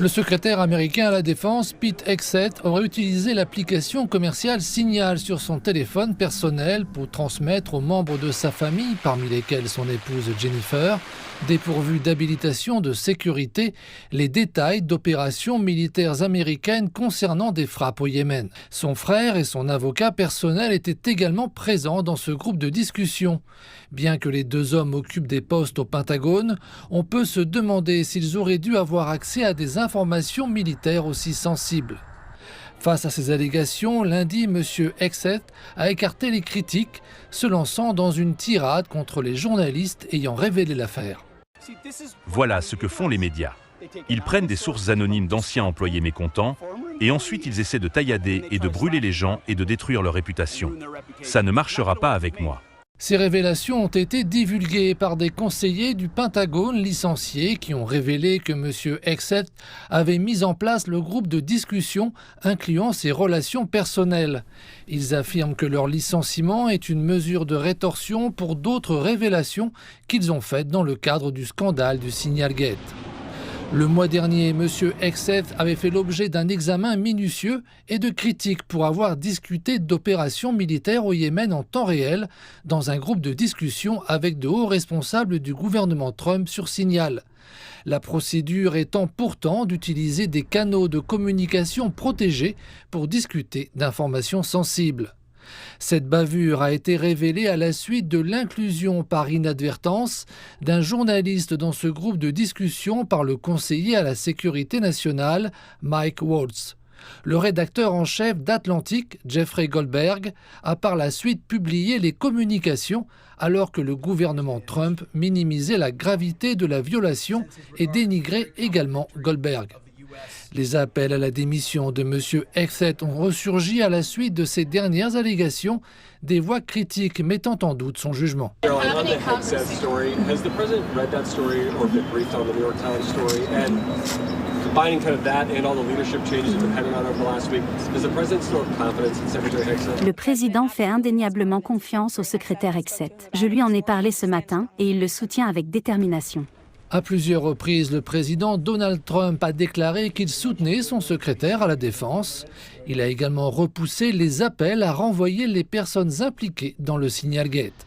Le secrétaire américain à la Défense, Pete Hegseth, aurait utilisé l'application commerciale Signal sur son téléphone personnel pour transmettre aux membres de sa famille, parmi lesquels son épouse Jennifer, dépourvus d'habilitation de sécurité, les détails d'opérations militaires américaines concernant des frappes au Yémen. Son frère et son avocat personnel étaient également présents dans ce groupe de discussion. Bien que les deux hommes occupent des postes au Pentagone, on peut se demander s'ils auraient dû avoir accès à des informations militaires aussi sensibles. Face à ces allégations, lundi, M. Hegseth a écarté les critiques, se lançant dans une tirade contre les journalistes ayant révélé l'affaire. Voilà ce que font les médias. Ils prennent des sources anonymes d'anciens employés mécontents et ensuite ils essaient de taillader et de brûler les gens et de détruire leur réputation. Ça ne marchera pas avec moi. Ces révélations ont été divulguées par des conseillers du Pentagone licenciés qui ont révélé que M. Hegseth avait mis en place le groupe de discussion incluant ses relations personnelles. Ils affirment que leur licenciement est une mesure de rétorsion pour d'autres révélations qu'ils ont faites dans le cadre du scandale du Signalgate. Le mois dernier, M. Hegseth avait fait l'objet d'un examen minutieux et de critiques pour avoir discuté d'opérations militaires au Yémen en temps réel dans un groupe de discussion avec de hauts responsables du gouvernement Trump sur Signal. La procédure étant pourtant d'utiliser des canaux de communication protégés pour discuter d'informations sensibles. Cette bavure a été révélée à la suite de l'inclusion par inadvertance d'un journaliste dans ce groupe de discussion par le conseiller à la sécurité nationale, Mike Waltz. Le rédacteur en chef d'Atlantic, Jeffrey Goldberg, a par la suite publié les communications alors que le gouvernement Trump minimisait la gravité de la violation et dénigrait également Goldberg. Les appels à la démission de M. Hegseth ont ressurgi à la suite de ces dernières allégations, des voix critiques mettant en doute son jugement. Le président fait indéniablement confiance au secrétaire Hegseth. Je lui en ai parlé ce matin et il le soutient avec détermination. À plusieurs reprises, le président Donald Trump a déclaré qu'il soutenait son secrétaire à la Défense. Il a également repoussé les appels à renvoyer les personnes impliquées dans le Signalgate.